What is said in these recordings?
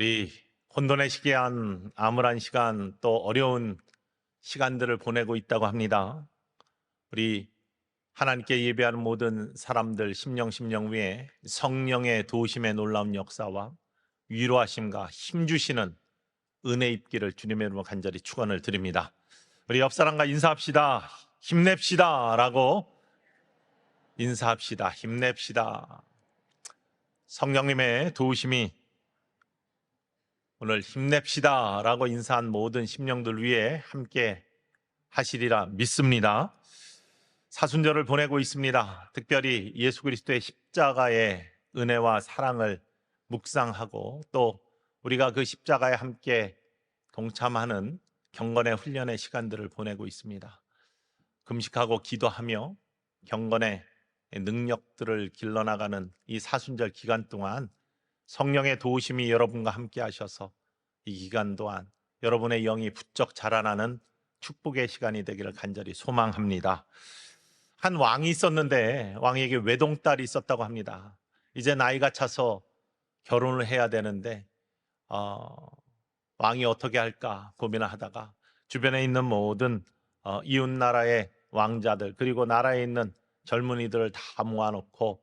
우리 혼돈의 시기한 암울한 시간 또 어려운 시간들을 보내고 있다고 합니다. 우리 하나님께 예배하는 모든 사람들 심령 위에 성령의 도우심의 놀라운 역사와 위로하심과 힘주시는 은혜 입기를 주님의 이름으로 간절히 축원을 드립니다. 우리 옆 사람과 인사합시다. 힘냅시다 라고 인사합시다. 힘냅시다. 성령님의 도우심이 오늘 힘냅시다 라고 인사한 모든 심령들 위해 함께 하시리라 믿습니다. 사순절을 보내고 있습니다. 특별히 예수 그리스도의 십자가의 은혜와 사랑을 묵상하고 또 우리가 그 십자가에 함께 동참하는 경건의 훈련의 시간들을 보내고 있습니다. 금식하고 기도하며 경건의 능력들을 길러나가는 이 사순절 기간 동안 성령의 도우심이 여러분과 함께 하셔서 이 기간 동안 여러분의 영이 부쩍 자라나는 축복의 시간이 되기를 간절히 소망합니다. 한 왕이 있었는데 왕에게 외동딸이 있었다고 합니다. 이제 나이가 차서 결혼을 해야 되는데 왕이 어떻게 할까 고민을 하다가 주변에 있는 모든 이웃 나라의 왕자들 그리고 나라에 있는 젊은이들을 다 모아놓고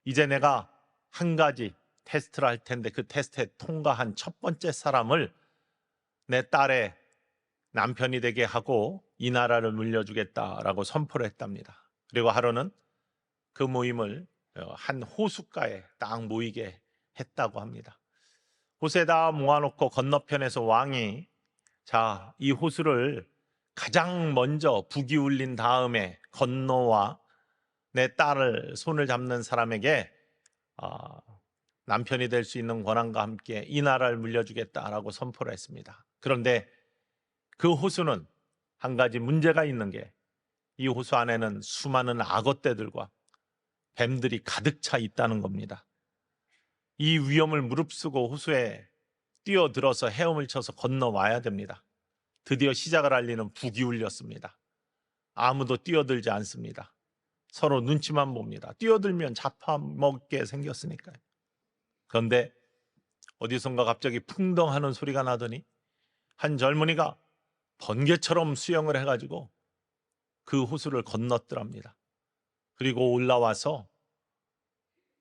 이제 내가 한 가지 테스트를 할 텐데 그 테스트에 통과한 첫 번째 사람을 내 딸의 남편이 되게 하고 이 나라를 물려주겠다라고 선포를 했답니다. 그리고 하루는 그 모임을 한 호숫가에 딱 모이게 했다고 합니다. 호수에다 모아놓고 건너편에서 왕이 이 호수를 가장 먼저 북이 울린 다음에 건너와 내 딸을 손을 잡는 사람에게 남편이 될 수 있는 권한과 함께 이 나라를 물려주겠다라고 선포를 했습니다. 그런데 그 호수는 한 가지 문제가 있는 게 이 호수 안에는 수많은 악어떼들과 뱀들이 가득 차 있다는 겁니다. 이 위험을 무릅쓰고 호수에 뛰어들어서 헤엄을 쳐서 건너와야 됩니다. 드디어 시작을 알리는 북이 울렸습니다. 아무도 뛰어들지 않습니다. 서로 눈치만 봅니다. 뛰어들면 잡아먹게 생겼으니까요. 그런데 어디선가 갑자기 풍덩하는 소리가 나더니 한 젊은이가 번개처럼 수영을 해가지고 그 호수를 건넜더랍니다. 그리고 올라와서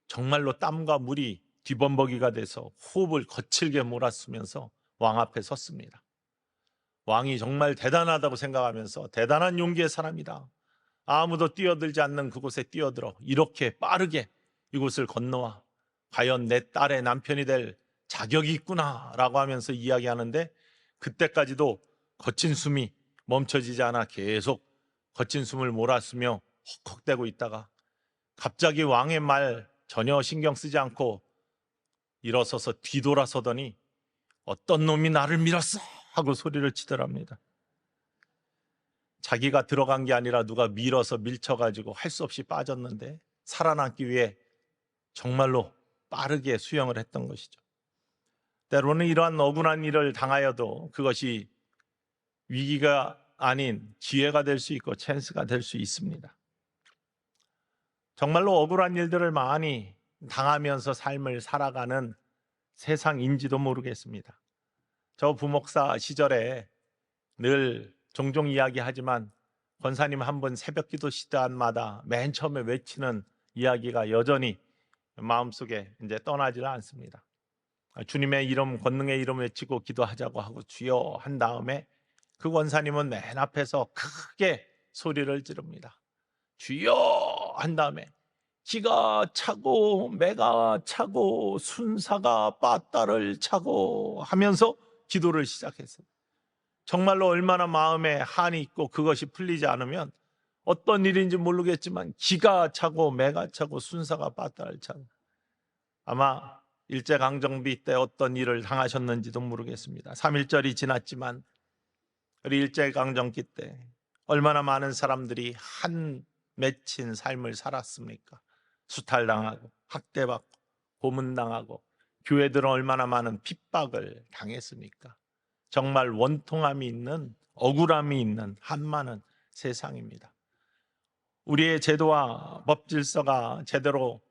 정말로 땀과 물이 뒤범벅이가 돼서 호흡을 거칠게 몰아쓰면서 왕 앞에 섰습니다. 왕이 정말 대단하다고 생각하면서 대단한 용기의 사람이다. 아무도 뛰어들지 않는 그곳에 뛰어들어 이렇게 빠르게 이곳을 건너와 과연 내 딸의 남편이 될 자격이 있구나 라고 하면서 이야기하는데 그때까지도 거친 숨이 멈춰지지 않아 계속 거친 숨을 몰아쓰며 헉헉대고 있다가 갑자기 왕의 말 전혀 신경 쓰지 않고 일어서서 뒤돌아서더니 어떤 놈이 나를 밀었어 하고 소리를 치더랍니다. 자기가 들어간 게 아니라 누가 밀어서 밀쳐가지고 할 수 없이 빠졌는데 살아남기 위해 정말로 빠르게 수영을 했던 것이죠. 때로는 이러한 억울한 일을 당하여도 그것이 위기가 아닌 기회가 될 수 있고 찬스가 될 수 있습니다. 정말로 억울한 일들을 많이 당하면서 삶을 살아가는 세상인지도 모르겠습니다. 저 부목사 시절에 늘 종종 이야기하지만 권사님 한 번 새벽기도 시간마다 맨 처음에 외치는 이야기가 여전히 마음속에 이제 떠나지를 않습니다. 주님의 이름, 권능의 이름 외치고 기도하자고 하고 주여 한 다음에 그 권사님은 맨 앞에서 크게 소리를 지릅니다. 주여 한 다음에 기가 차고 매가 차고 순사가 빠따를 차고 하면서 기도를 시작했어요. 정말로 얼마나 마음에 한이 있고 그것이 풀리지 않으면 어떤 일인지 모르겠지만 기가 차고 매가 차고 순사가 빠따를 차고 아마 일제강점기 때 어떤 일을 당하셨는지도 모르겠습니다. 3.1절이 지났지만 우리 일제강점기 때 얼마나 많은 사람들이 한 맺힌 삶을 살았습니까? 수탈당하고 학대받고 고문당하고 교회들은 얼마나 많은 핍박을 당했습니까? 정말 원통함이 있는 억울함이 있는 한많은 세상입니다. 우리의 제도와 법질서가 제대로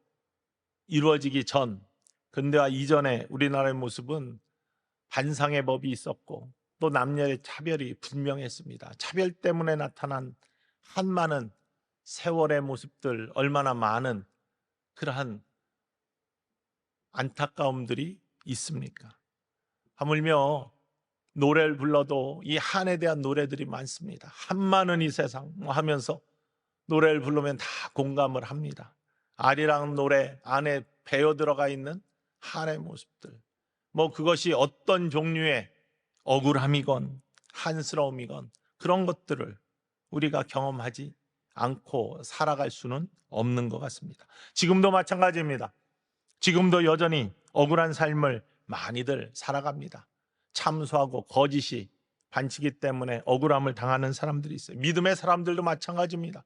이루어지기 전 근대화 이전의 우리나라의 모습은 반상의 법이 있었고 또 남녀의 차별이 분명했습니다. 차별 때문에 나타난 한많은 세월의 모습들, 얼마나 많은 그러한 안타까움들이 있습니까? 하물며 노래를 불러도 이 한에 대한 노래들이 많습니다. 한많은 이 세상 하면서 노래를 부르면 다 공감을 합니다. 아리랑 노래 안에 배어 들어가 있는 한의 모습들, 그것이 어떤 종류의 억울함이건 한스러움이건 그런 것들을 우리가 경험하지 않고 살아갈 수는 없는 것 같습니다. 지금도 마찬가지입니다. 지금도 여전히 억울한 삶을 많이들 살아갑니다. 참소하고 거짓이 반치기 때문에 억울함을 당하는 사람들이 있어요. 믿음의 사람들도 마찬가지입니다.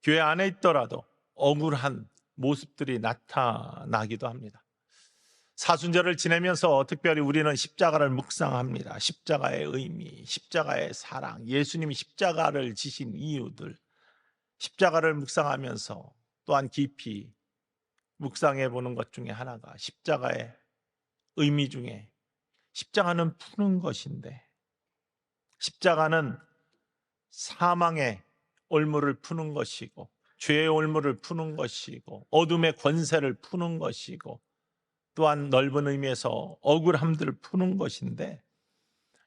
교회 안에 있더라도 억울한 모습들이 나타나기도 합니다. 사순절을 지내면서 특별히 우리는 십자가를 묵상합니다. 십자가의 의미, 십자가의 사랑, 예수님이 십자가를 지신 이유들, 십자가를 묵상하면서 또한 깊이 묵상해 보는 것 중에 하나가 십자가의 의미 중에 십자가는 푸는 것인데, 십자가는 사망의 올무를 푸는 것이고 죄의 올무를 푸는 것이고 어둠의 권세를 푸는 것이고 또한 넓은 의미에서 억울함들을 푸는 것인데,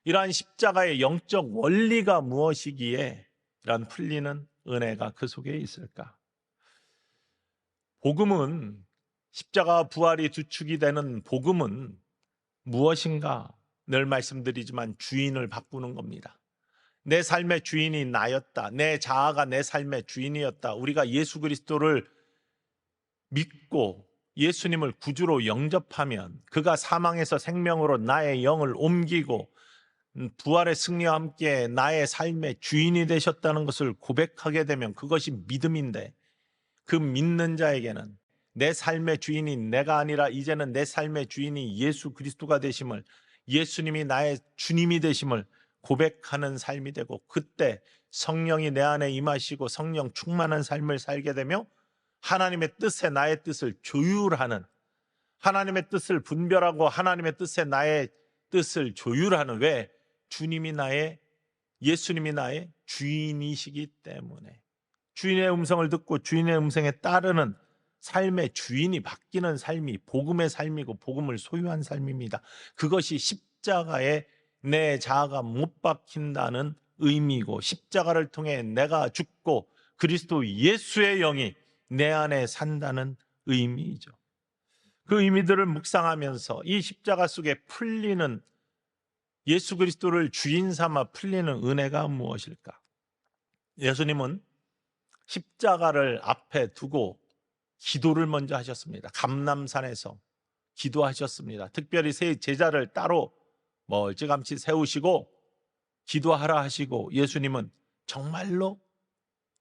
이러한 십자가의 영적 원리가 무엇이기에 이러한 풀리는 은혜가 그 속에 있을까? 복음은, 십자가 부활이 두 축이 되는 복음은 무엇인가? 늘 말씀드리지만 주인을 바꾸는 겁니다. 내 삶의 주인이 나였다. 내 자아가 내 삶의 주인이었다. 우리가 예수 그리스도를 믿고 예수님을 구주로 영접하면 그가 사망에서 생명으로 나의 영을 옮기고 부활의 승리와 함께 나의 삶의 주인이 되셨다는 것을 고백하게 되면 그것이 믿음인데, 그 믿는 자에게는 내 삶의 주인이 내가 아니라 이제는 내 삶의 주인이 예수 그리스도가 되심을, 예수님이 나의 주님이 되심을 고백하는 삶이 되고, 그때 성령이 내 안에 임하시고 성령 충만한 삶을 살게 되며 하나님의 뜻에 나의 뜻을 조율하는, 하나님의 뜻을 분별하고 하나님의 뜻에 나의 뜻을 조율하는, 왜? 주님이 예수님이 나의 주인이시기 때문에 주인의 음성을 듣고 주인의 음성에 따르는 삶의 주인이 바뀌는 삶이 복음의 삶이고 복음을 소유한 삶입니다. 그것이 십자가에 내 자아가 못 박힌다는 의미고, 십자가를 통해 내가 죽고 그리스도 예수의 영이 내 안에 산다는 의미이죠. 그 의미들을 묵상하면서 이 십자가 속에 풀리는, 예수 그리스도를 주인 삼아 풀리는 은혜가 무엇일까? 예수님은 십자가를 앞에 두고 기도를 먼저 하셨습니다. 감람산에서 기도하셨습니다. 특별히 세 제자를 따로 멀찌감치 세우시고 기도하라 하시고 예수님은 정말로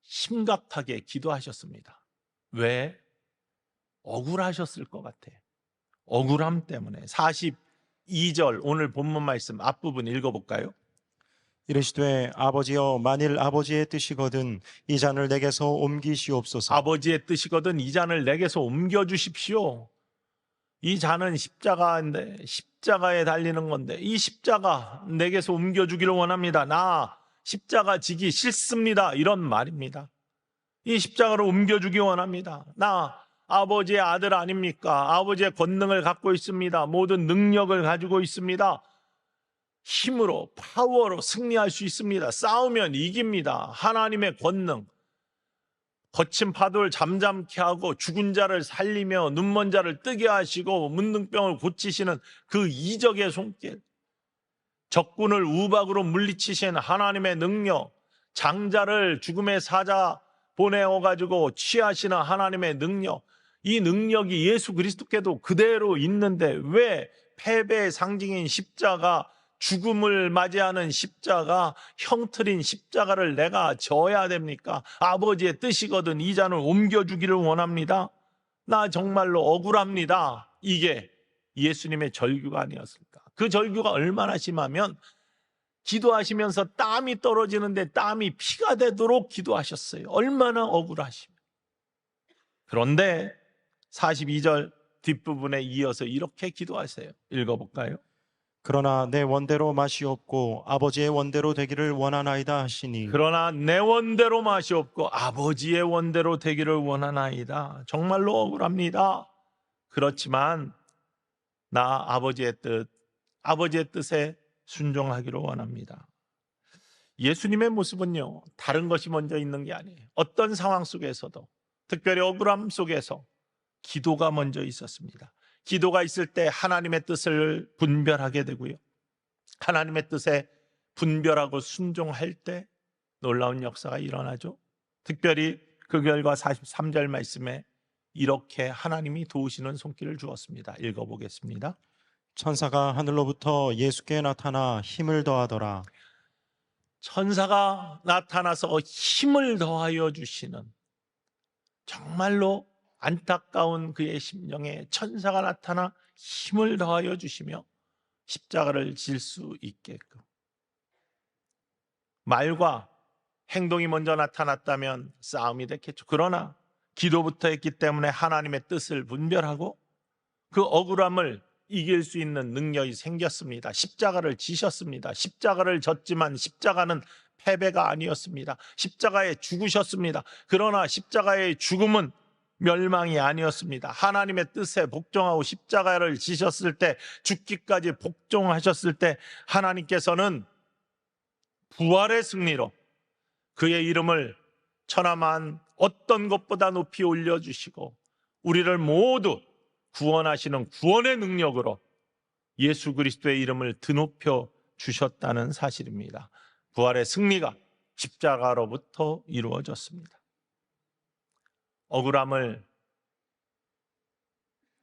심각하게 기도하셨습니다. 왜? 억울하셨을 것 같아요. 억울함 때문에. 42절 오늘 본문 말씀 앞부분 읽어볼까요? 이르시되 아버지여, 만일 아버지의 뜻이거든 이 잔을 내게서 옮기시옵소서. 아버지의 뜻이거든 이 잔을 내게서 옮겨주십시오. 이 잔은 십자가인데, 십자가에 달리는 건데 이 십자가 내게서 옮겨주기를 원합니다. 나 십자가 지기 싫습니다. 이런 말입니다. 이 십자가를 옮겨주기 원합니다. 나 아버지의 아들 아닙니까? 아버지의 권능을 갖고 있습니다. 모든 능력을 가지고 있습니다. 힘으로, 파워로 승리할 수 있습니다. 싸우면 이깁니다. 하나님의 권능, 거친 파도를 잠잠케 하고 죽은 자를 살리며 눈먼 자를 뜨게 하시고 문둥병을 고치시는 그 이적의 손길, 적군을 우박으로 물리치신 하나님의 능력, 장자를 죽음의 사자 보내어가지고 취하시는 하나님의 능력, 이 능력이 예수 그리스도께도 그대로 있는데 왜 패배의 상징인 십자가, 죽음을 맞이하는 십자가, 형틀인 십자가를 내가 져야 됩니까? 아버지의 뜻이거든 이 잔을 옮겨주기를 원합니다. 나 정말로 억울합니다. 이게 예수님의 절규가 아니었을까? 그 절규가 얼마나 심하면 기도하시면서 땀이 떨어지는데 땀이 피가 되도록 기도하셨어요. 얼마나 억울하시면. 그런데 42절 뒷부분에 이어서 이렇게 기도하세요. 읽어볼까요? 그러나 내 원대로 맛이 없고 아버지의 원대로 되기를 원하나이다 하시니 그러나 내 원대로 맛이 없고 아버지의 원대로 되기를 원하나이다. 정말로 억울합니다. 그렇지만 나 아버지의 뜻에 순종하기를 원합니다. 예수님의 모습은요, 다른 것이 먼저 있는 게 아니에요. 어떤 상황 속에서도, 특별히 억울함 속에서 기도가 먼저 있었습니다. 기도가 있을 때 하나님의 뜻을 분별하게 되고요, 하나님의 뜻에 분별하고 순종할 때 놀라운 역사가 일어나죠. 특별히 그 결과 43절 말씀에 이렇게 하나님이 도우시는 손길을 주었습니다. 읽어보겠습니다. 천사가 하늘로부터 예수께 나타나 힘을 더하더라. 천사가 나타나서 힘을 더하여 주시는, 정말로 안타까운 그의 심령에 천사가 나타나 힘을 더하여 주시며 십자가를 질 수 있게끔. 말과 행동이 먼저 나타났다면 싸움이 됐겠죠. 그러나 기도부터 했기 때문에 하나님의 뜻을 분별하고 그 억울함을 이길 수 있는 능력이 생겼습니다. 십자가를 지셨습니다. 십자가를 졌지만 십자가는 패배가 아니었습니다. 십자가에 죽으셨습니다. 그러나 십자가의 죽음은 멸망이 아니었습니다. 하나님의 뜻에 복종하고 십자가를 지셨을 때, 죽기까지 복종하셨을 때 하나님께서는 부활의 승리로 그의 이름을 천하만 어떤 것보다 높이 올려주시고 우리를 모두 구원하시는 구원의 능력으로 예수 그리스도의 이름을 드높여 주셨다는 사실입니다. 부활의 승리가 십자가로부터 이루어졌습니다. 억울함을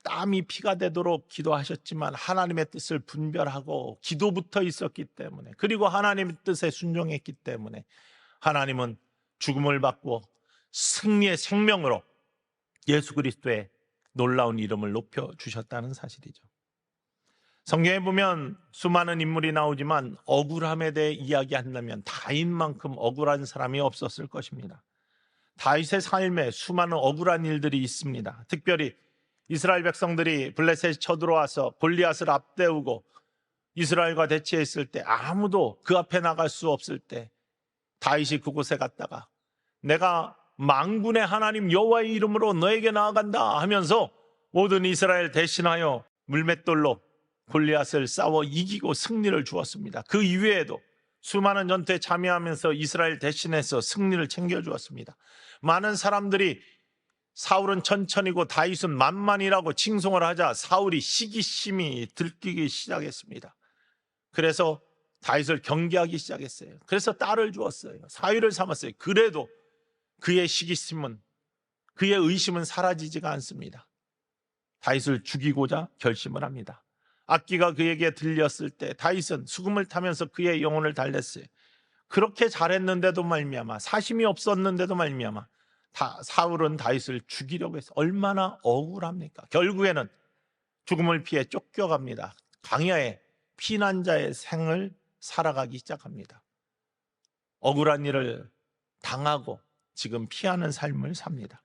땀이 피가 되도록 기도하셨지만 하나님의 뜻을 분별하고 기도부터 있었기 때문에, 그리고 하나님의 뜻에 순종했기 때문에 하나님은 죽음을 받고 승리의 생명으로 예수 그리스도의 놀라운 이름을 높여주셨다는 사실이죠. 성경에 보면 수많은 인물이 나오지만 억울함에 대해 이야기한다면 다윗만큼 억울한 사람이 없었을 것입니다. 다윗의 삶에 수많은 억울한 일들이 있습니다. 특별히 이스라엘 백성들이 블레셋이 쳐들어와서 골리앗을 앞세우고 이스라엘과 대치했을 때 아무도 그 앞에 나갈 수 없을 때 다윗이 그곳에 갔다가 내가 만군의 하나님 여호와의 이름으로 너에게 나아간다 하면서 모든 이스라엘 대신하여 물맷돌로 골리앗을 싸워 이기고 승리를 주었습니다. 그 이외에도 수많은 전투에 참여하면서 이스라엘 대신해서 승리를 챙겨주었습니다. 많은 사람들이 사울은 천천히고 다윗은 만만이라고 칭송을 하자 사울이 시기심이 들뛰기 시작했습니다. 그래서 다윗을 경계하기 시작했어요. 그래서 딸을 주었어요. 사위를 삼았어요. 그래도 그의 시기심은, 그의 의심은 사라지지가 않습니다. 다윗을 죽이고자 결심을 합니다. 악기가 그에게 들렸을 때 다윗은 수금을 타면서 그의 영혼을 달랬어요. 그렇게 잘했는데도 말미암아, 사심이 없었는데도 말미암아 사울은 다윗을 죽이려고 해서 얼마나 억울합니까? 결국에는 죽음을 피해 쫓겨갑니다. 광야에 피난자의 생을 살아가기 시작합니다. 억울한 일을 당하고 지금 피하는 삶을 삽니다.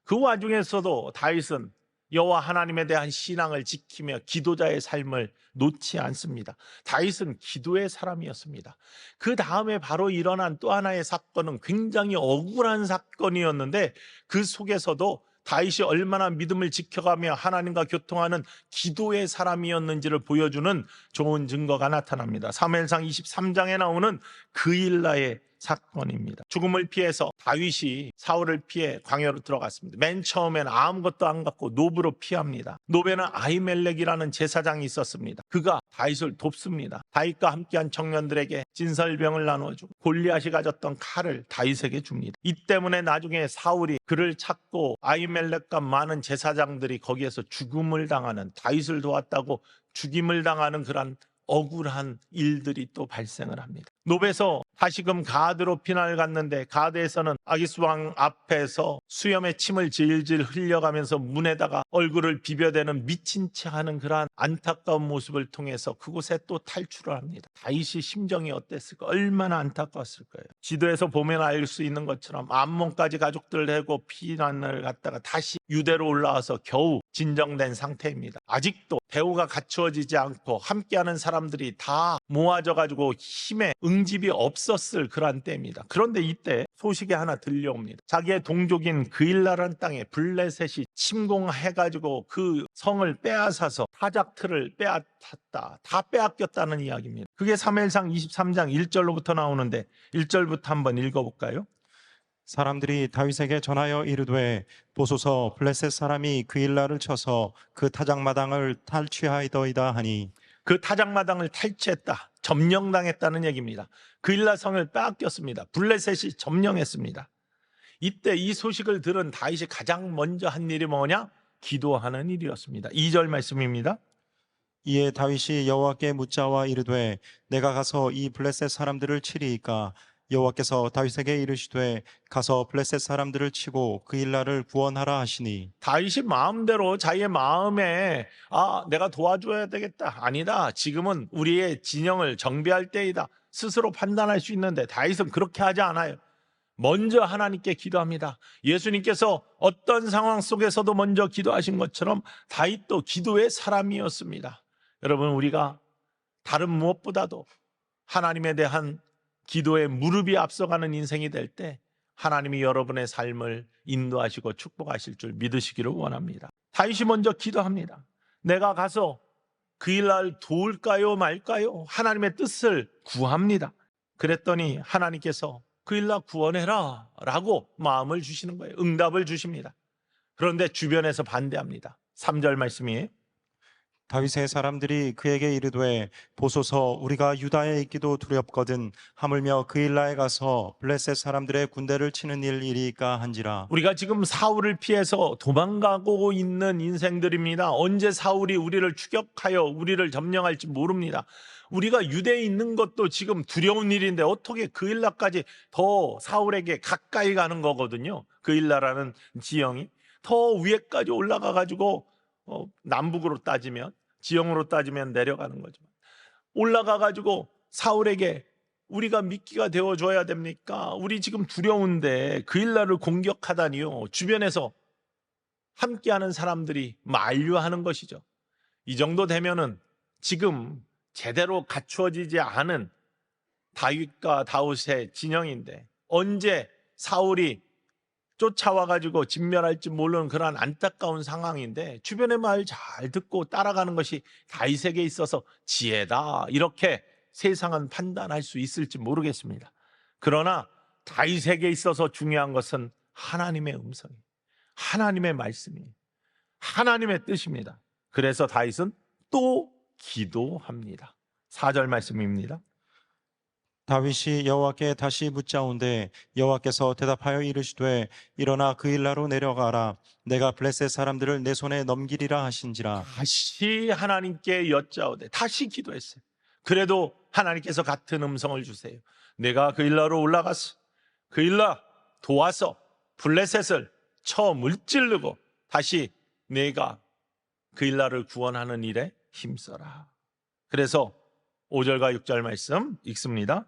그 와중에서도 다윗은 여호와 하나님에 대한 신앙을 지키며 기도자의 삶을 놓지 않습니다. 다윗은 기도의 사람이었습니다. 그 다음에 바로 일어난 또 하나의 사건은 굉장히 억울한 사건이었는데 그 속에서도 다윗이 얼마나 믿음을 지켜가며 하나님과 교통하는 기도의 사람이었는지를 보여주는 좋은 증거가 나타납니다. 사무엘상 23장에 나오는 그일라의 사건입니다. 죽음을 피해서 다윗이 사울을 피해 광야로 들어갔습니다. 맨 처음에는 아무것도 안 갖고 노브로 피합니다. 노브에는 아히멜렉이라는 제사장이 있었습니다. 그가 다윗을 돕습니다. 다윗과 함께한 청년들에게 진설병을 나눠주고 골리앗이 가졌던 칼을 다윗에게 줍니다. 이 때문에 나중에 사울이 그를 찾고 아히멜렉과 많은 제사장들이 거기에서 죽음을 당하는, 다윗을 도왔다고 죽임을 당하는 그런 억울한 일들이 또 발생을 합니다. 노베에서 다시금 가드로 피난을 갔는데 가드에서는 아기스 왕 앞에서 수염에 침을 질질 흘려가면서 문에다가 얼굴을 비벼대는 미친 채 하는 그러한 안타까운 모습을 통해서 그곳에 또 탈출을 합니다. 다윗이 심정이 어땠을까? 얼마나 안타까웠을 거예요. 지도에서 보면 알 수 있는 것처럼 암몬까지 가족들을 데리고 피난을 갔다가 다시 유대로 올라와서 겨우 진정된 상태입니다. 아직도 대우가 갖추어지지 않고 함께하는 사람들이 다 모아져 가지고 힘에 응집이 없었을 그러한 때입니다. 그런데 이때 소식이 하나 들려옵니다. 자기의 동족인 그일라라는 땅에 블레셋이 침공해 가지고 그 성을 빼앗아서 타작틀을 빼앗았다. 다 빼앗겼다는 이야기입니다. 그게 사무엘상 23장 1절로부터 나오는데 1절부터 한번 읽어볼까요? 사람들이 다윗에게 전하여 이르되 보소서 블레셋 사람이 그일라를 쳐서 그 타작마당을 탈취하이더이다 하니 그 타작마당을 탈취했다. 점령당했다는 얘기입니다. 그일라 성을 빼앗겼습니다. 블레셋이 점령했습니다. 이때 이 소식을 들은 다윗이 가장 먼저 한 일이 뭐냐? 기도하는 일이었습니다. 2절 말씀입니다. 이에 다윗이 여호와께 묻자와 이르되 내가 가서 이 블레셋 사람들을 치리이까 여호와께서 다윗에게 이르시되 가서 블레셋 사람들을 치고 그일라를 구원하라 하시니 다윗이 마음대로 자기의 마음에 내가 도와줘야 되겠다. 아니다. 지금은 우리의 진영을 정비할 때이다. 스스로 판단할 수 있는데 다윗은 그렇게 하지 않아요. 먼저 하나님께 기도합니다. 예수님께서 어떤 상황 속에서도 먼저 기도하신 것처럼 다윗도 기도의 사람이었습니다. 여러분, 우리가 다른 무엇보다도 하나님에 대한 기도에 무릎이 앞서가는 인생이 될 때 하나님이 여러분의 삶을 인도하시고 축복하실 줄 믿으시기를 원합니다. 다윗이 먼저 기도합니다. 내가 가서 그일라를 도울까요 말까요? 하나님의 뜻을 구합니다. 그랬더니 하나님께서 그일라 구원해라 라고 마음을 주시는 거예요. 응답을 주십니다. 그런데 주변에서 반대합니다. 3절 말씀이에요. 다윗의 사람들이 그에게 이르되 보소서 우리가 유다에 있기도 두렵거든 하물며 그일라에 가서 블레셋 사람들의 군대를 치는 일이리까 한지라. 우리가 지금 사울을 피해서 도망가고 있는 인생들입니다. 언제 사울이 우리를 추격하여 우리를 점령할지 모릅니다. 우리가 유대에 있는 것도 지금 두려운 일인데 어떻게 그일라까지 더 사울에게 가까이 가는 거거든요. 그일라라는 지형이 더 위에까지 올라가 가지고 남북으로 따지면 지형으로 따지면 내려가는 거죠. 올라가 가지고 사울에게 우리가 미끼가 되어줘야 됩니까? 우리 지금 두려운데 그일라를 공격하다니요. 주변에서 함께하는 사람들이 만류하는 것이죠. 이 정도 되면은 지금 제대로 갖추어지지 않은 다윗과 다윗의 진영인데 언제 사울이 쫓아와가지고 진멸할지 모르는 그러한 안타까운 상황인데 주변의 말 잘 듣고 따라가는 것이 다윗에게 있어서 지혜다 이렇게 세상은 판단할 수 있을지 모르겠습니다. 그러나 다윗에게 있어서 중요한 것은 하나님의 음성이 하나님의 말씀이 하나님의 뜻입니다. 그래서 다윗은 또 기도합니다. 4절 말씀입니다. 다윗이 여호와께 다시 묻자온데 여호와께서 대답하여 이르시되 일어나 그일라로 내려가라 내가 블레셋 사람들을 내 손에 넘기리라 하신지라. 다시 하나님께 여짜오되 다시 기도했어요. 그래도 하나님께서 같은 음성을 주세요. 내가 그일라로 올라가서 그일라 도와서 블레셋을 쳐 물찌르고 다시 내가 그일라를 구원하는 일에 힘써라. 그래서 5절과 6절 말씀 읽습니다.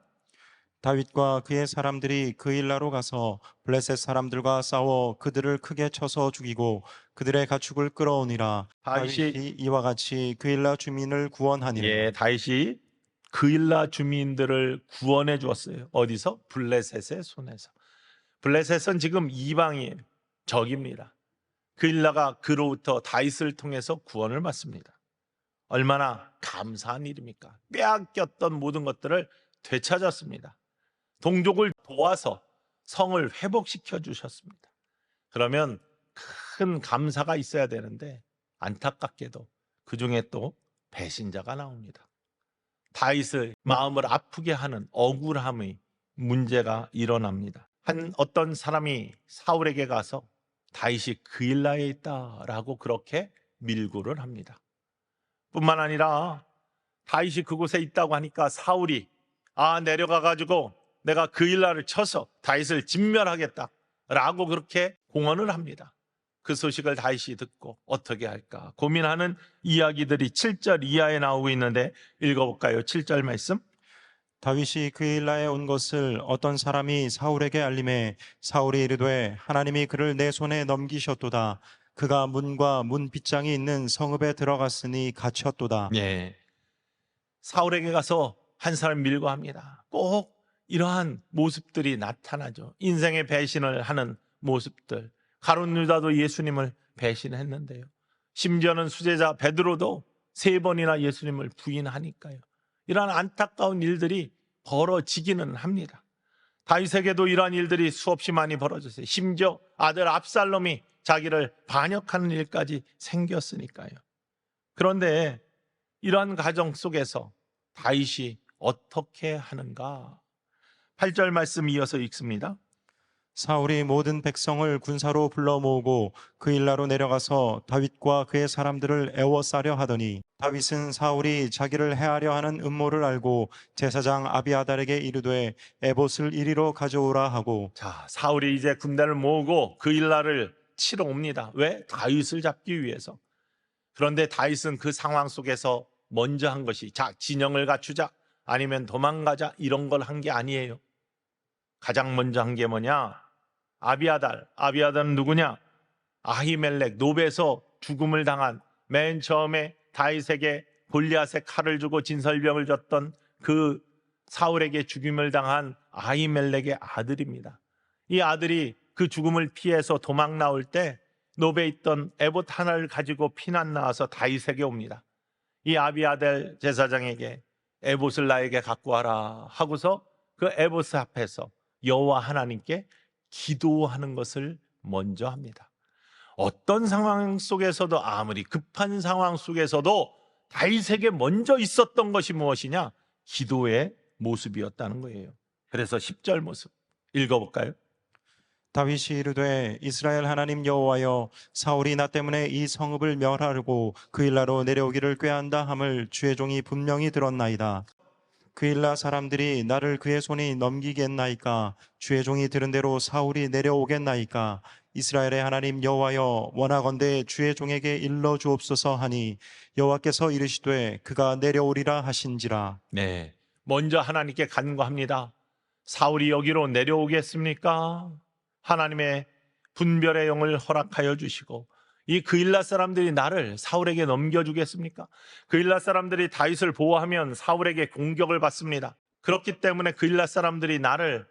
다윗과 그의 사람들이 그일라로 가서 블레셋 사람들과 싸워 그들을 크게 쳐서 죽이고 그들의 가축을 끌어오니라. 다윗이 이와 같이 그일라 주민을 구원하니라. 다윗이 그일라 주민들을 구원해 주었어요. 어디서? 블레셋의 손에서. 블레셋은 지금 이방이에요. 적입니다. 그일라가 그로부터 다윗을 통해서 구원을 받습니다. 얼마나 감사한 일입니까? 빼앗겼던 모든 것들을 되찾았습니다. 동족을 도와서 성을 회복시켜 주셨습니다. 그러면 큰 감사가 있어야 되는데 안타깝게도 그 중에 또 배신자가 나옵니다. 다윗의 마음을 아프게 하는 억울함의 문제가 일어납니다. 어떤 사람이 사울에게 가서 다윗이 그일라에 있다라고 그렇게 밀고를 합니다. 뿐만 아니라 다윗이 그곳에 있다고 하니까 사울이 내려가 가지고 내가 그일라를 쳐서 다윗을 진멸하겠다라고 그렇게 공언을 합니다. 그 소식을 다윗이 듣고 어떻게 할까 고민하는 이야기들이 7절 이하에 나오고 있는데 읽어볼까요? 7절 말씀. 다윗이 그일라에 온 것을 어떤 사람이 사울에게 알림해 사울이 이르되 하나님이 그를 내 손에 넘기셨도다. 그가 문과 문 빗장이 있는 성읍에 들어갔으니 갇혔도다. 예. 사울에게 가서 한 사람 밀고 합니다. 꼭 이러한 모습들이 나타나죠. 인생의 배신을 하는 모습들. 가룟 유다도 예수님을 배신했는데요. 심지어는 수제자 베드로도 3번이나 예수님을 부인하니까요. 이러한 안타까운 일들이 벌어지기는 합니다. 다윗에게도 이러한 일들이 수없이 많이 벌어졌어요. 심지어 아들 압살롬이 자기를 반역하는 일까지 생겼으니까요. 그런데 이러한 가정 속에서 다윗이 어떻게 하는가? 8절 말씀 이어서 읽습니다. 사울이 모든 백성을 군사로 불러 모으고 그 일라로 내려가서 다윗과 그의 사람들을 애워싸려 하더니 다윗은 사울이 자기를 해하려 하는 음모를 알고 제사장 아비아달에게 이르되 에봇을 이리로 가져오라 하고 자, 사울이 이제 군대를 모으고 그 일날을 치러 옵니다. 왜? 다윗을 잡기 위해서. 그런데 다윗은 그 상황 속에서 먼저 한 것이 자, 진영을 갖추자 아니면 도망가자 이런 걸 한 게 아니에요. 가장 먼저 한 게 뭐냐? 아비아달은 누구냐? 아히멜렉 노베에서 죽음을 당한 맨 처음에 다윗에게 골리앗의 칼을 주고 진설병을 줬던 그 사울에게 죽임을 당한 아히멜렉의 아들입니다. 이 아들이 그 죽음을 피해서 도망 나올 때 노베에 있던 에봇 하나를 가지고 피난 나와서 다윗에게 옵니다. 이 아비아달 제사장에게 에봇을 나에게 갖고 와라 하고서 그 에봇 앞에서 여호와 하나님께 기도하는 것을 먼저 합니다. 어떤 상황 속에서도 아무리 급한 상황 속에서도 다윗에게 먼저 있었던 것이 무엇이냐? 기도의 모습이었다는 거예요. 그래서 10절 모습 읽어볼까요? 다윗이 이르되 이스라엘 하나님 여호와여 사울이 나 때문에 이 성읍을 멸하려고 그 일라로 내려오기를 꾀한다 함을 주의 종이 분명히 들었나이다. 그 일라 사람들이 나를 그의 손에 넘기겠나이까? 주의 종이 들은 대로 사울이 내려오겠나이까? 이스라엘의 하나님 여호와여 원하건대 주의 종에게 일러 주옵소서 하니 여호와께서 이르시되 그가 내려오리라 하신지라. 네, 먼저 하나님께 간구합니다. 사울이 여기로 내려오겠습니까? 하나님의 분별의 영을 허락하여 주시고 이 그일라 사람들이 나를 사울에게 넘겨주겠습니까? 그일라 사람들이 다윗을 보호하면 사울에게 공격을 받습니다. 그렇기 때문에 그일라 사람들이 나를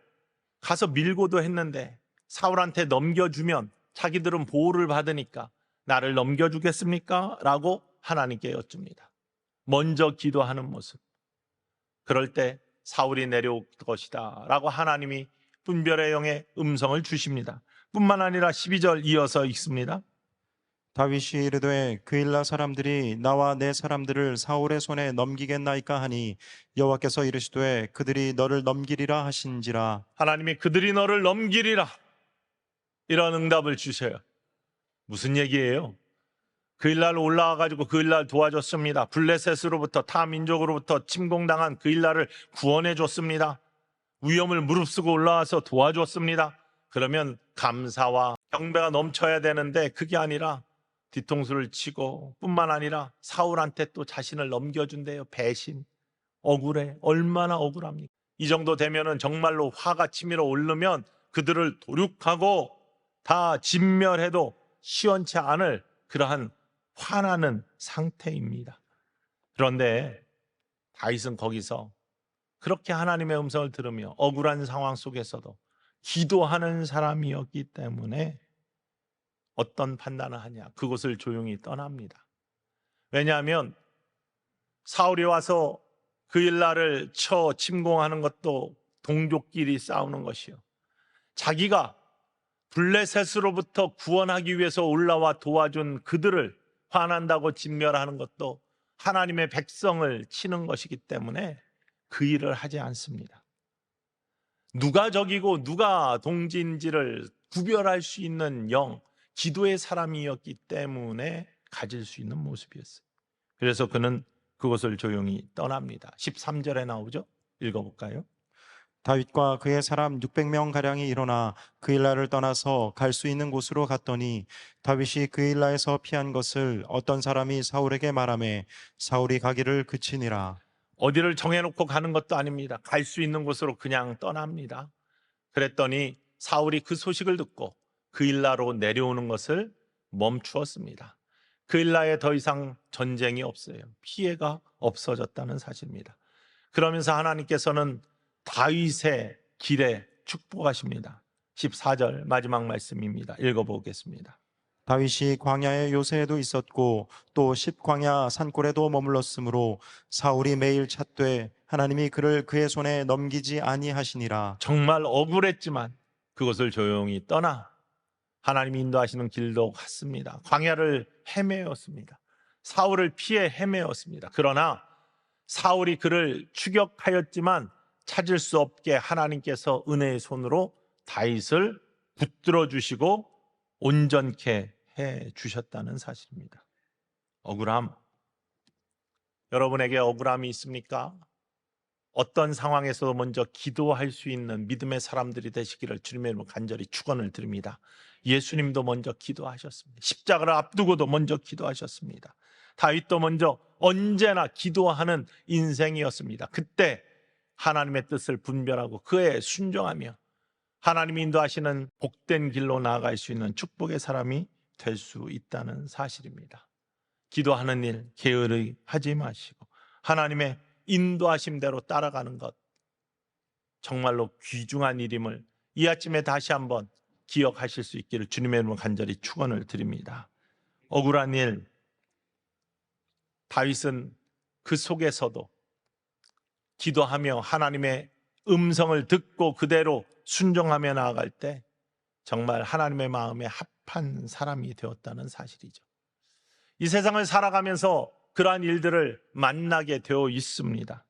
가서 밀고도 했는데 사울한테 넘겨주면 자기들은 보호를 받으니까 나를 넘겨주겠습니까? 라고 하나님께 여쭙니다. 먼저 기도하는 모습. 그럴 때 사울이 내려올 것이다 라고 하나님이 분별의 영의 음성을 주십니다. 뿐만 아니라 12절 이어서 읽습니다. 다윗이 이르되 그일라 사람들이 나와 내 사람들을 사울의 손에 넘기겠나이까 하니 여호와께서 이르시되 그들이 너를 넘기리라 하신지라. 하나님이 그들이 너를 넘기리라 이런 응답을 주셔요. 무슨 얘기예요? 그일날 올라와가지고 그일날 도와줬습니다. 블레셋으로부터 타 민족으로부터 침공당한 그일날을 구원해 줬습니다. 위험을 무릅쓰고 올라와서 도와줬습니다. 그러면 감사와 경배가 넘쳐야 되는데 그게 아니라 뒤통수를 치고 뿐만 아니라 사울한테 또 자신을 넘겨준대요. 배신, 억울해. 얼마나 억울합니까? 이 정도 되면은 정말로 화가 치밀어 오르면 그들을 도륙하고 다 진멸해도 시원치 않을 그러한 화나는 상태입니다. 그런데 다윗은 거기서 그렇게 하나님의 음성을 들으며 억울한 상황 속에서도 기도하는 사람이었기 때문에 어떤 판단을 하냐? 그곳을 조용히 떠납니다. 왜냐하면 사울이 와서 그일날을 쳐 침공하는 것도 동족끼리 싸우는 것이요. 자기가 블레셋으로부터 구원하기 위해서 올라와 도와준 그들을 화난다고 진멸하는 것도 하나님의 백성을 치는 것이기 때문에 그 일을 하지 않습니다. 누가 적이고 누가 동지인지를 구별할 수 있는 영, 기도의 사람이었기 때문에 가질 수 있는 모습이었어요. 그래서 그는 그것을 조용히 떠납니다. 13절에 나오죠? 읽어볼까요? 다윗과 그의 사람 600명 가량이 일어나 그일라를 떠나서 갈 수 있는 곳으로 갔더니 다윗이 그일라에서 피한 것을 어떤 사람이 사울에게 말하매 사울이 가기를 그치니라. 어디를 정해놓고 가는 것도 아닙니다. 갈 수 있는 곳으로 그냥 떠납니다. 그랬더니 사울이 그 소식을 듣고 그일라로 내려오는 것을 멈추었습니다. 그 일라에 더 이상 전쟁이 없어요. 피해가 없어졌다는 사실입니다. 그러면서 하나님께서는 다윗의 길에 축복하십니다. 14절 마지막 말씀입니다. 읽어보겠습니다. 다윗이 광야의 요새에도 있었고 또 십광야 산골에도 머물렀으므로 사울이 매일 찾되 하나님이 그를 그의 손에 넘기지 아니하시니라. 정말 억울했지만 그것을 조용히 떠나 하나님이 인도하시는 길로 갔습니다. 광야를 헤매었습니다. 사울을 피해 헤매었습니다. 그러나 사울이 그를 추격하였지만 찾을 수 없게 하나님께서 은혜의 손으로 다윗을 붙들어 주시고 온전케 해 주셨다는 사실입니다. 억울함. 여러분에게 억울함이 있습니까? 어떤 상황에서도 먼저 기도할 수 있는 믿음의 사람들이 되시기를 주님의 이름으로 간절히 축원을 드립니다. 예수님도 먼저 기도하셨습니다. 십자가를 앞두고도 먼저 기도하셨습니다. 다윗도 먼저 언제나 기도하는 인생이었습니다. 그때 하나님의 뜻을 분별하고 그에 순종하며 하나님이 인도하시는 복된 길로 나아갈 수 있는 축복의 사람이 될 수 있다는 사실입니다. 기도하는 일 게으르게 하지 마시고 하나님의 인도하심대로 따라가는 것, 정말로 귀중한 일임을 이 아침에 다시 한번 기억하실 수 있기를 주님의 이름으로 간절히 축원을 드립니다. 억울한 일, 다윗은 그 속에서도 기도하며 하나님의 음성을 듣고 그대로 순종하며 나아갈 때 정말 하나님의 마음에 합한 사람이 되었다는 사실이죠. 이 세상을 살아가면서 그러한 일들을 만나게 되어 있습니다.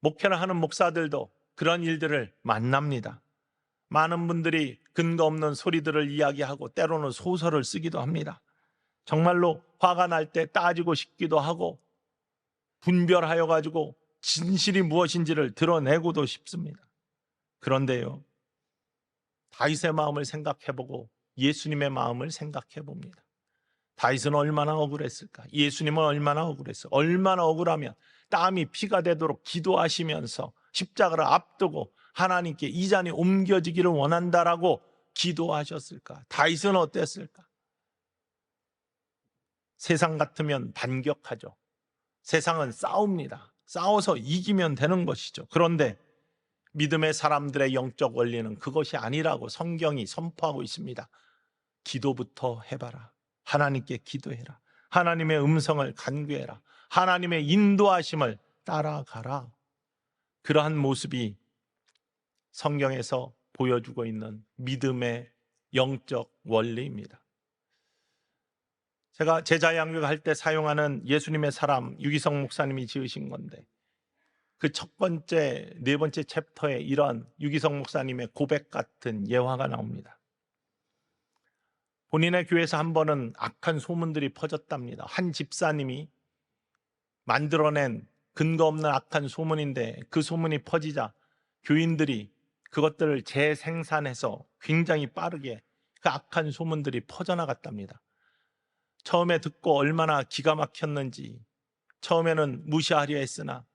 목회를 하는 목사들도 그런 일들을 만납니다. 많은 분들이 근거 없는 소리들을 이야기하고 때로는 소설을 쓰기도 합니다. 정말로 화가 날 때 따지고 싶기도 하고 분별하여 가지고 진실이 무엇인지를 드러내고도 싶습니다. 그런데요, 다윗의 마음을 생각해보고 예수님의 마음을 생각해봅니다. 다윗은 얼마나 억울했을까? 예수님은 얼마나 억울했어? 얼마나 억울하면 땀이 피가 되도록 기도하시면서 십자가를 앞두고 하나님께 이 잔이 옮겨지기를 원한다라고 기도하셨을까? 다윗은 어땠을까? 세상 같으면 반격하죠. 세상은 싸웁니다. 싸워서 이기면 되는 것이죠. 그런데 믿음의 사람들의 영적 원리는 그것이 아니라고 성경이 선포하고 있습니다. 기도부터 해봐라. 하나님께 기도해라. 하나님의 음성을 간구해라. 하나님의 인도하심을 따라가라. 그러한 모습이 성경에서 보여주고 있는 믿음의 영적 원리입니다. 제가 제자 양육할 때 사용하는 예수님의 사람 유기성 목사님이 지으신 건데 그 첫 번째, 네 번째 챕터에 이런 유기성 목사님의 고백 같은 예화가 나옵니다. 본인의 교회에서 한 번은 악한 소문들이 퍼졌답니다. 한 집사님이 만들어낸 근거 없는 악한 소문인데 그 소문이 퍼지자 교인들이 그것들을 재생산해서 굉장히 빠르게 그 악한 소문들이 퍼져나갔답니다. 처음에 듣고 얼마나 기가 막혔는지 처음에는 무시하려 했으나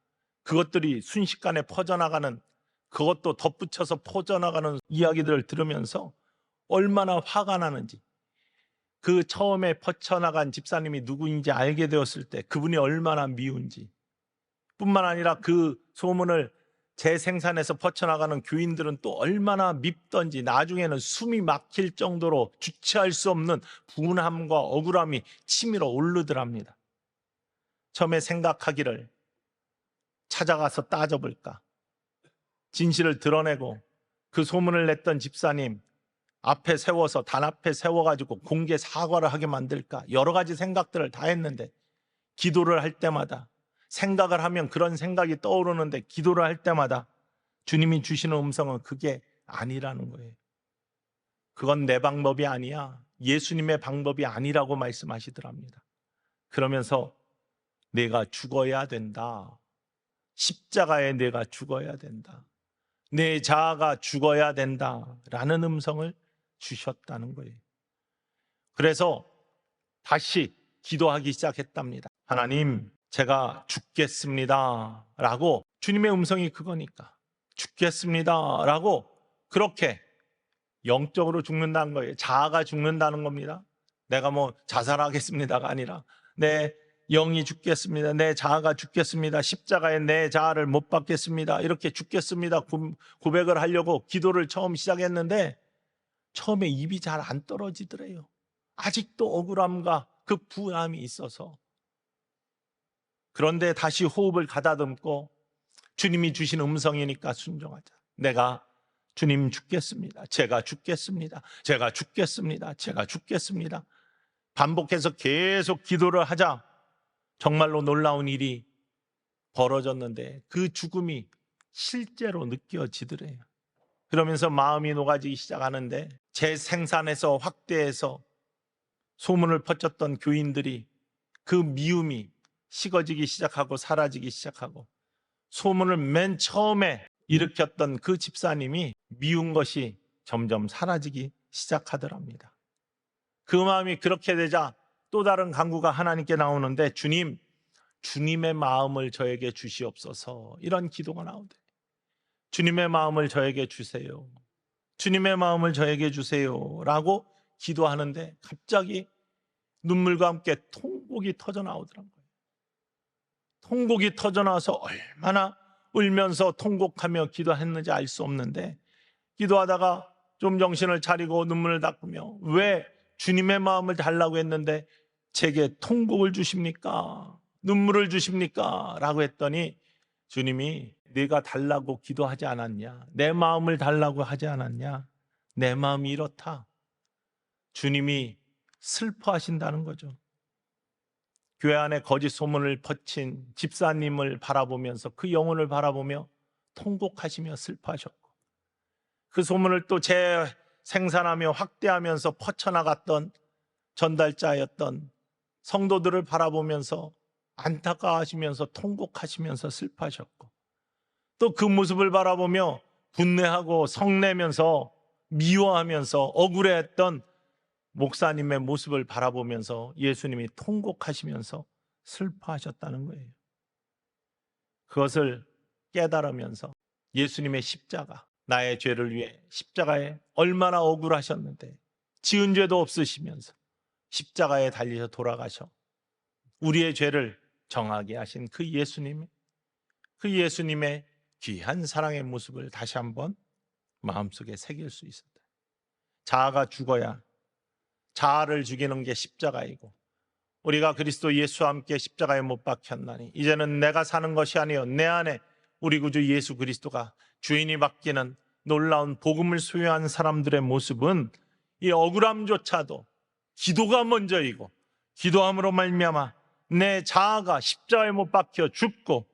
그것들이 순식간에 퍼져나가는, 그것도 덧붙여서 퍼져나가는 이야기들을 들으면서 얼마나 화가 나는지, 그 처음에 퍼쳐나간 집사님이 누구인지 알게 되었을 때 그분이 얼마나 미운지, 뿐만 아니라 그 소문을 재생산해서 퍼쳐나가는 교인들은 또 얼마나 밉던지, 나중에는 숨이 막힐 정도로 주체할 수 없는 분함과 억울함이 치밀어 오르더랍니다. 처음에 생각하기를 찾아가서 따져볼까, 진실을 드러내고 그 소문을 냈던 집사님 앞에 세워서 단 앞에 세워가지고 공개 사과를 하게 만들까, 여러 가지 생각들을 다 했는데 기도를 할 때마다, 생각을 하면 그런 생각이 떠오르는데 기도를 할 때마다 주님이 주시는 음성은 그게 아니라는 거예요. 그건 내 방법이 아니야, 예수님의 방법이 아니라고 말씀하시더랍니다. 그러면서 내가 죽어야 된다, 십자가에 내가 죽어야 된다, 내 자아가 죽어야 된다라는 음성을 주셨다는 거예요. 그래서 다시 기도하기 시작했답니다. 하나님, 제가 죽겠습니다 라고, 주님의 음성이 그거니까 죽겠습니다 라고 그렇게 영적으로 죽는다는 거예요. 자아가 죽는다는 겁니다. 내가 뭐 자살하겠습니다가 아니라 내 영이 죽겠습니다. 내 자아가 죽겠습니다. 십자가에 내 자아를 못 박겠습니다. 이렇게 죽겠습니다. 고백을 하려고 기도를 처음 시작했는데 처음에 입이 잘 안 떨어지더래요. 아직도 억울함과 그 부함이 있어서. 그런데 다시 호흡을 가다듬고 주님이 주신 음성이니까 순종하자. 내가 주님 죽겠습니다. 제가 죽겠습니다. 제가 죽겠습니다. 제가 죽겠습니다. 반복해서 계속 기도를 하자 정말로 놀라운 일이 벌어졌는데 그 죽음이 실제로 느껴지더래요. 그러면서 마음이 녹아지기 시작하는데 재생산해서 확대해서 소문을 퍼쳤던 교인들이 그 미움이 식어지기 시작하고 사라지기 시작하고 소문을 맨 처음에 일으켰던 그 집사님이 미운 것이 점점 사라지기 시작하더랍니다. 그 마음이 그렇게 되자 또 다른 간구가 하나님께 나오는데 주님, 주님의 마음을 저에게 주시옵소서. 이런 기도가 나오대. 주님의 마음을 저에게 주세요. 주님의 마음을 저에게 주세요. 라고 기도하는데 갑자기 눈물과 함께 통곡이 터져 나오더란 거예요. 통곡이 터져 나와서 얼마나 울면서 통곡하며 기도했는지 알 수 없는데 기도하다가 좀 정신을 차리고 눈물을 닦으며 왜 주님의 마음을 달라고 했는데 제게 통곡을 주십니까? 눈물을 주십니까? 라고 했더니 주님이 네가 달라고 기도하지 않았냐? 내 마음을 달라고 하지 않았냐? 내 마음이 이렇다. 주님이 슬퍼하신다는 거죠. 교회 안에 거짓 소문을 퍼친 집사님을 바라보면서 그 영혼을 바라보며 통곡하시며 슬퍼하셨고 그 소문을 또 재생산하며 확대하면서 퍼쳐나갔던 전달자였던 성도들을 바라보면서 안타까워하시면서 통곡하시면서 슬퍼하셨고 또 그 모습을 바라보며 분내하고 성내면서 미워하면서 억울해했던 목사님의 모습을 바라보면서 예수님이 통곡하시면서 슬퍼하셨다는 거예요. 그것을 깨달으면서 예수님의 십자가, 나의 죄를 위해 십자가에 얼마나 억울하셨는데 지은 죄도 없으시면서 십자가에 달리셔 돌아가셔 우리의 죄를 정하게 하신 그 예수님의 귀한 사랑의 모습을 다시 한번 마음속에 새길 수 있었다. 자아가 죽어야 자아를 죽이는 게 십자가이고 우리가 그리스도 예수와 함께 십자가에 못 박혔나니 이제는 내가 사는 것이 아니요 내 안에 우리 구주 예수 그리스도가 주인이 바뀌는 놀라운 복음을 소유한 사람들의 모습은 이 억울함조차도 기도가 먼저이고 기도함으로 말미암아 내 자아가 십자가에 못 박혀 죽고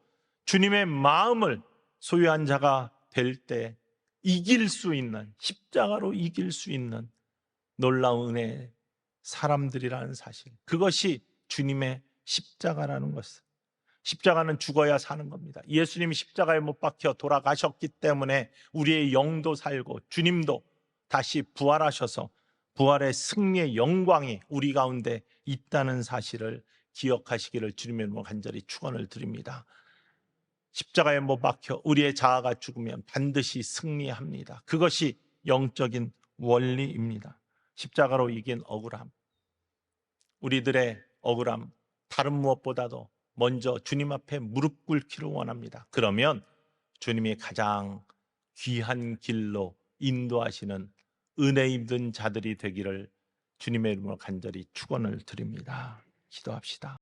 주님의 마음을 소유한 자가 될 때 이길 수 있는 십자가로 이길 수 있는 놀라운 은혜의 사람들이라는 사실 그것이 주님의 십자가라는 것을 십자가는 죽어야 사는 겁니다. 예수님이 십자가에 못 박혀 돌아가셨기 때문에 우리의 영도 살고 주님도 다시 부활하셔서 부활의 승리의 영광이 우리 가운데 있다는 사실을 기억하시기를 주님의 이름으로 간절히 축원을 드립니다. 십자가에 못 박혀 우리의 자아가 죽으면 반드시 승리합니다. 그것이 영적인 원리입니다. 십자가로 이긴 억울함, 우리들의 억울함 다른 무엇보다도 먼저 주님 앞에 무릎 꿇기를 원합니다. 그러면 주님이 가장 귀한 길로 인도하시는 은혜 입은 자들이 되기를 주님의 이름으로 간절히 축원을 드립니다. 기도합시다.